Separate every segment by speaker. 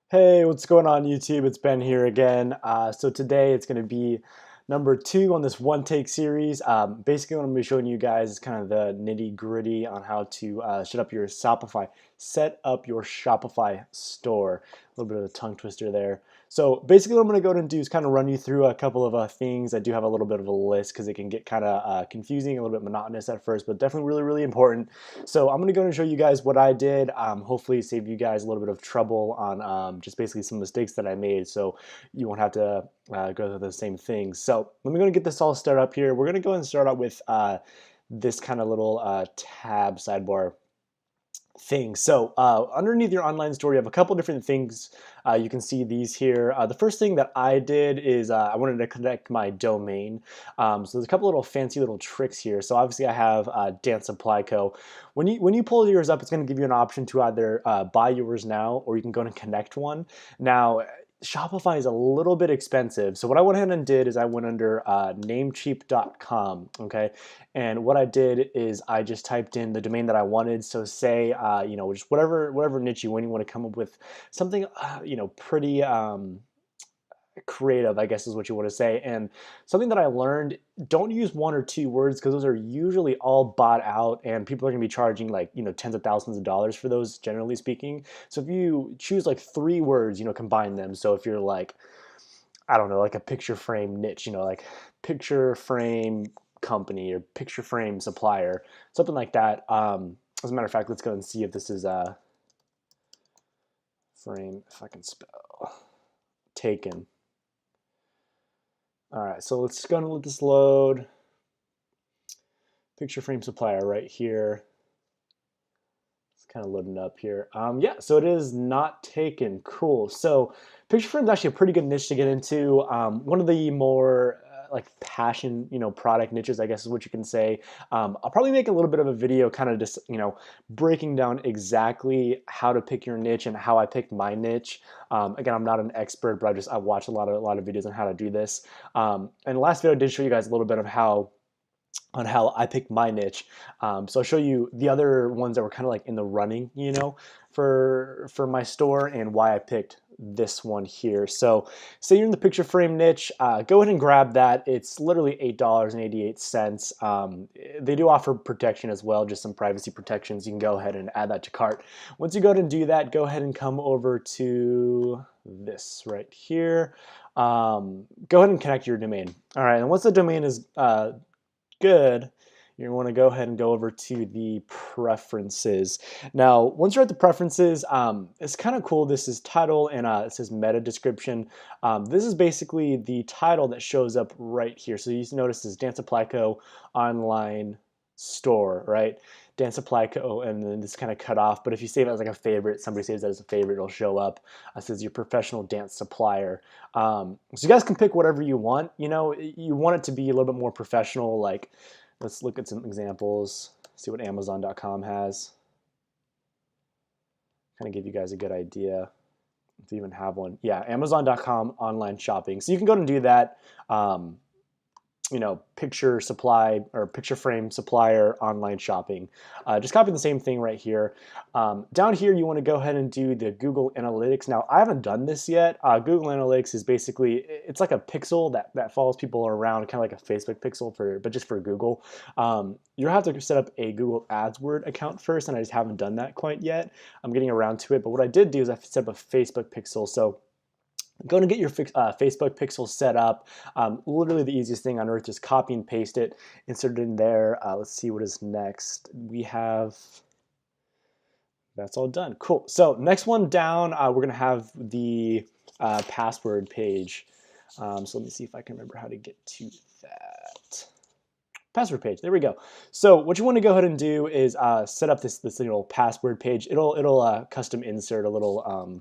Speaker 1: Hey, what's going on YouTube? It's Ben here again. So today it's going to be number two on this one take series. Basically, what I'm going to be showing you guys is kind of the nitty gritty on how to set up your Shopify store. A little bit of a tongue twister there. So basically, what I'm going to go ahead and do is kind of run you through a couple of things. I do have a little bit of a list because it can get kind of confusing, a little bit monotonous at first, but definitely really, really important. So I'm going to go and show you guys what I did. Hopefully save you guys a little bit of trouble on just basically some mistakes that I made so you won't have to go through the same things. So let me go and get this all started up here. We're going to go and start out with this kind of little tab sidebar thing. So underneath your online store, you have a couple different things. You can see these here. The first thing that I did is I wanted to connect my domain. So there's a couple little fancy little tricks here. So obviously I have Dance Supply Co. When you pull yours up, it's going to give you an option to either buy yours now or you can go and connect one. Now, Shopify is a little bit expensive. So what I went ahead and did is I went under namecheap.com, okay? And what I did is I just typed in the domain that I wanted. So say, just whatever niche you want to come up with something, pretty creative, I guess is what you want to say. And something that I learned, don't use one or two words because those are usually all bought out and people are going to be charging like, tens of thousands of dollars for those, generally speaking. So if you choose like three words, combine them. So if you're like, I don't know, like a picture frame niche, like picture frame company or picture frame supplier, something like that. As a matter of fact, let's go and see if this is a frame, if I can spell, taken. All right, so let's go and let this load. Picture frame supplier right here. It's kind of loading up here. Yeah, so it is not taken. Cool. So picture frame is actually a pretty good niche to get into. One of the more like passion, product niches, I guess is what you can say. I'll probably make a little bit of a video kind of just, breaking down exactly how to pick your niche and how I picked my niche. Again, I'm not an expert, but I've watched a lot of videos on how to do this. And the last video I did show you guys a little bit of how I picked my niche. So I'll show you the other ones that were kind of like in the running, for my store and why I picked this one here. So say you're in the picture frame niche, go ahead and grab that. It's literally $8.88. They do offer protection as well, just some privacy protections. You can go ahead and add that to cart. Once you go ahead and do that, go ahead and come over to this right here. Go ahead and connect your domain. All right, and once the domain is good, you want to go ahead and go over to the preferences. Now, once you're at the preferences, it's kind of cool. This is title and it says meta description. This is basically the title that shows up right here. So you notice this Dance Supply Co. online store, right? Dance Supply Co. and then this kind of cut off. But if you save it as like a favorite, somebody saves that as a favorite, it'll show up. It says your professional dance supplier. So you guys can pick whatever you want. You want it to be a little bit more professional. Like, let's look at some examples, see what Amazon.com has. Kind of give you guys a good idea if you even have one. Yeah, Amazon.com online shopping. So you can go and do that. Picture supply or picture frame supplier online shopping. Just copy the same thing right here. Down here, you want to go ahead and do the Google Analytics. Now, I haven't done this yet. Google Analytics is basically, it's like a pixel that follows people around, kind of like a Facebook pixel, but just for Google. You'll have to set up a Google AdWords account first, and I just haven't done that quite yet. I'm getting around to it, but what I did do is I set up a Facebook pixel. So go and get your Facebook pixel set up. Literally the easiest thing on earth, just copy and paste it, insert it in there. Let's see what is next. We have, that's all done. Cool. So next one down, we're gonna have the password page. So let me see if I can remember how to get to that. Password page, there we go. So what you want to go ahead and do is set up this little password page. It'll custom insert a little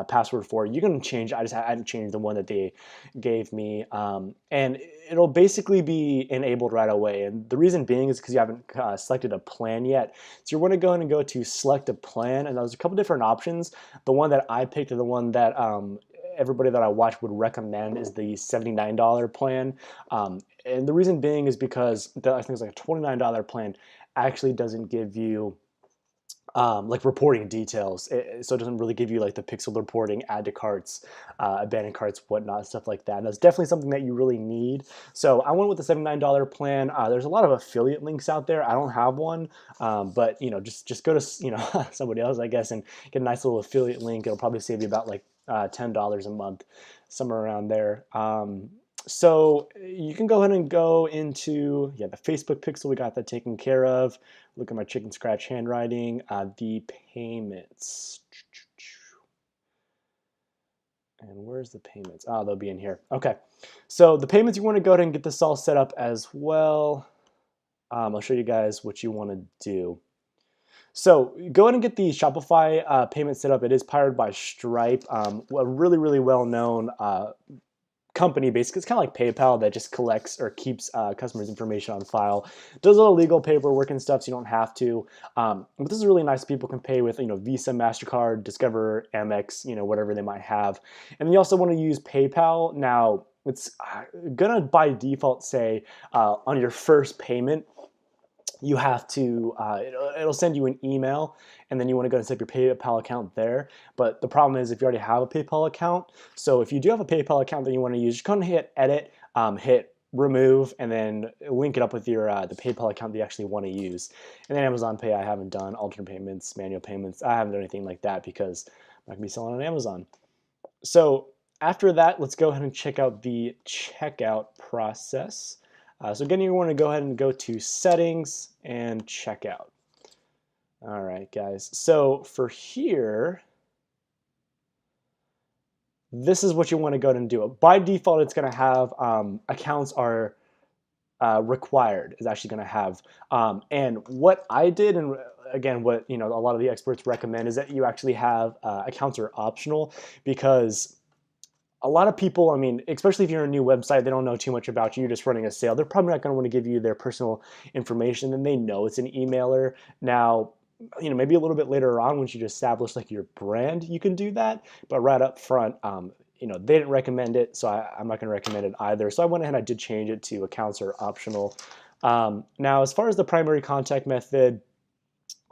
Speaker 1: password for. You can change. I hadn't changed the one that they gave me, and it'll basically be enabled right away. And the reason being is because you haven't selected a plan yet. So you want to go in and go to select a plan, and there's a couple different options. The one that I picked, and the one that everybody that I watch would recommend, is the $79 plan. And the reason being is because I think it's like a $29 plan actually doesn't give you like reporting details. So it doesn't really give you like the pixel reporting, add to carts, abandoned carts, whatnot, stuff like that. And that's definitely something that you really need. So I went with the $79 plan. There's a lot of affiliate links out there. I don't have one, but just go to somebody else, I guess, and get a nice little affiliate link. It'll probably save you about like $10 a month, somewhere around there. So you can go ahead and go into the Facebook pixel. We got that taken care of. Look at my chicken scratch handwriting. The payments. And where's the payments? Oh, they'll be in here. Okay. So the payments, you want to go ahead and get this all set up as well. I'll show you guys what you want to do. So go ahead and get the Shopify payment set up. It is powered by Stripe, a really, really well-known company. Basically, it's kind of like PayPal that just collects or keeps customers' information on file. Does all the legal paperwork and stuff, so you don't have to. But this is really nice. People can pay with Visa, MasterCard, Discover, Amex, whatever they might have. And you also want to use PayPal. Now, it's gonna by default say on your first payment, you have to, it'll send you an email, and then you want to go and set up your PayPal account there. But the problem is if you already have a PayPal account, so if you do have a PayPal account that you want to use, just go ahead and hit edit, hit remove, and then link it up with your the PayPal account that you actually want to use. And then Amazon Pay, I haven't done alternate payments, manual payments. I haven't done anything like that because I'm not gonna be selling on Amazon. So after that, let's go ahead and check out the checkout process. So again, you want to go ahead and go to settings and checkout. All right, guys. So for here, this is what you want to go ahead and do. By default, it's going to have accounts are required is actually going to have. And what I did, and again, what a lot of the experts recommend is that you actually have accounts are optional, because a lot of people, I mean, especially if you're a new website, they don't know too much about you, you're just running a sale. They're probably not going to want to give you their personal information, and they know it's an emailer. Now, maybe a little bit later on, once you establish like your brand, you can do that. But right up front, they didn't recommend it, so I'm not going to recommend it either. So I went ahead and I did change it to accounts are optional. Now, as far as the primary contact method,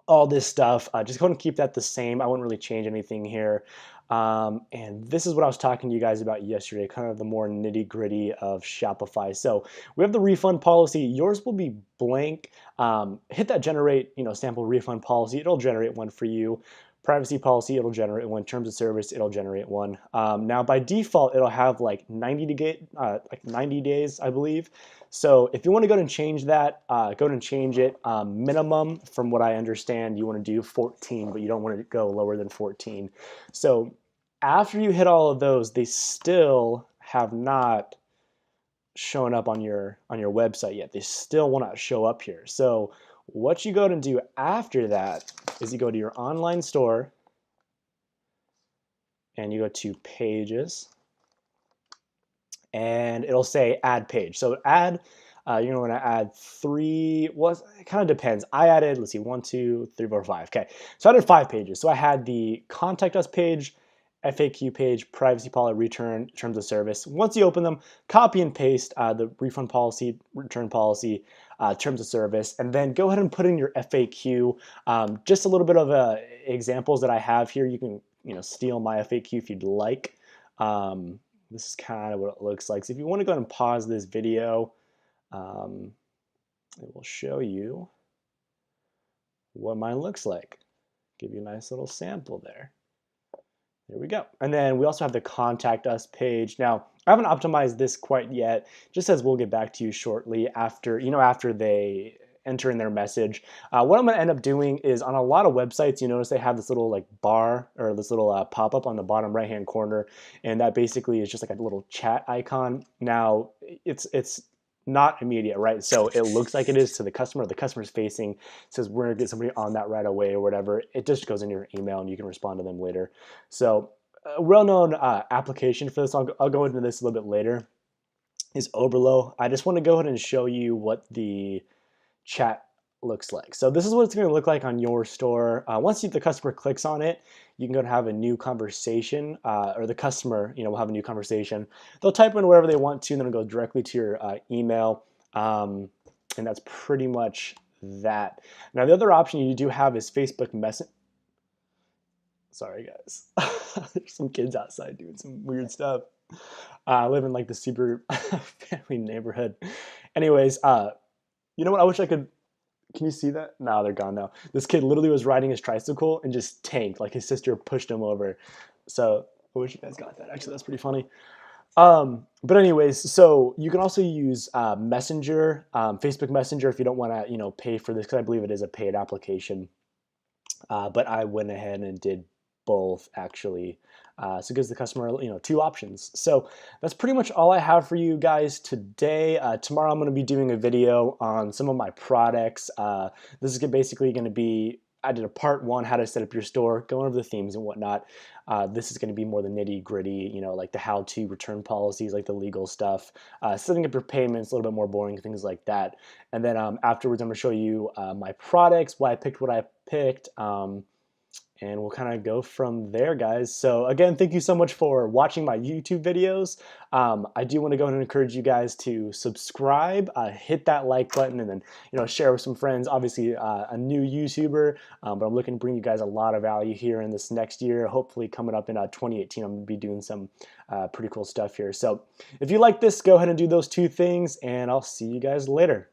Speaker 1: all this stuff, just go ahead and keep that the same. I wouldn't really change anything here. And this is what I was talking to you guys about yesterday, kind of the more nitty gritty of Shopify. So we have the refund policy. Yours will be blank. Hit that generate, sample refund policy. It'll generate one for you. Privacy policy, it'll generate one. Terms of service, it'll generate one. Now by default, it'll have like 90 days, I believe. So if you want to go ahead and change that, go ahead and change it. Minimum, from what I understand, you want to do 14, but you don't want to go lower than 14. So after you hit all of those, they still have not shown up on your website yet. They still will not show up here. So what you go and do after that is you go to your online store and you go to pages, and it'll say add page. So add, you're going to add three, well, it kind of depends. I added, let's see, 1, 2, 3, 4, 5. Okay, so I added 5 pages. So I had the contact us page, FAQ page, privacy policy, return, terms of service. Once you open them, copy and paste the refund policy, return policy, terms of service, and then go ahead and put in your FAQ. Just a little bit of examples that I have here. You can steal my FAQ if you'd like. This is kind of what it looks like. So if you want to go ahead and pause this video, it will show you what mine looks like. Give you a nice little sample there. There we go. And then we also have the contact us page. Now, I haven't optimized this quite yet. It just says we'll get back to you shortly after, after they enter in their message. What I'm going to end up doing is on a lot of websites, you notice they have this little like bar or this little pop-up on the bottom right-hand corner, and that basically is just like a little chat icon. Now, it's not immediate, right? So it looks like it is to the customer. The customer's facing, says we're gonna get somebody on that right away or whatever. It just goes in your email and you can respond to them later. So a well-known application for this, I'll go into this a little bit later, is Oberlo. I just want to go ahead and show you what the chat looks like. So this is what it's going to look like on your store. Once the customer clicks on it, you can go and have a new conversation, or the customer, will have a new conversation. They'll type in whatever they want to, and then it'll go directly to your email. And that's pretty much that. Now the other option you do have is Facebook Messenger. Sorry guys, there's some kids outside doing some weird stuff. I live in like the super family neighborhood. Anyways, you know what? I wish I could. Can you see that? No, they're gone now. This kid literally was riding his tricycle and just tanked. Like his sister pushed him over. So I wish you guys got that. Actually, that's pretty funny. But anyways, so you can also use Messenger, Facebook Messenger, if you don't want to, pay for this, because I believe it is a paid application. But I went ahead and did both actually. So it gives the customer, two options. So that's pretty much all I have for you guys today. Tomorrow I'm going to be doing a video on some of my products. This is basically going to be, I did a part one, how to set up your store, going over the themes and whatnot. This is going to be more the nitty gritty, like the how-to return policies, like the legal stuff, setting up your payments, a little bit more boring, things like that. And then afterwards, I'm going to show you my products, why I picked what I picked, and we'll kind of go from there, guys. So again, thank you so much for watching my YouTube videos. I do want to go ahead and encourage you guys to subscribe, hit that like button, and then share with some friends. Obviously, a new YouTuber, but I'm looking to bring you guys a lot of value here in this next year. Hopefully, coming up in 2018, I'm going to be doing some pretty cool stuff here. So if you like this, go ahead and do those two things, and I'll see you guys later.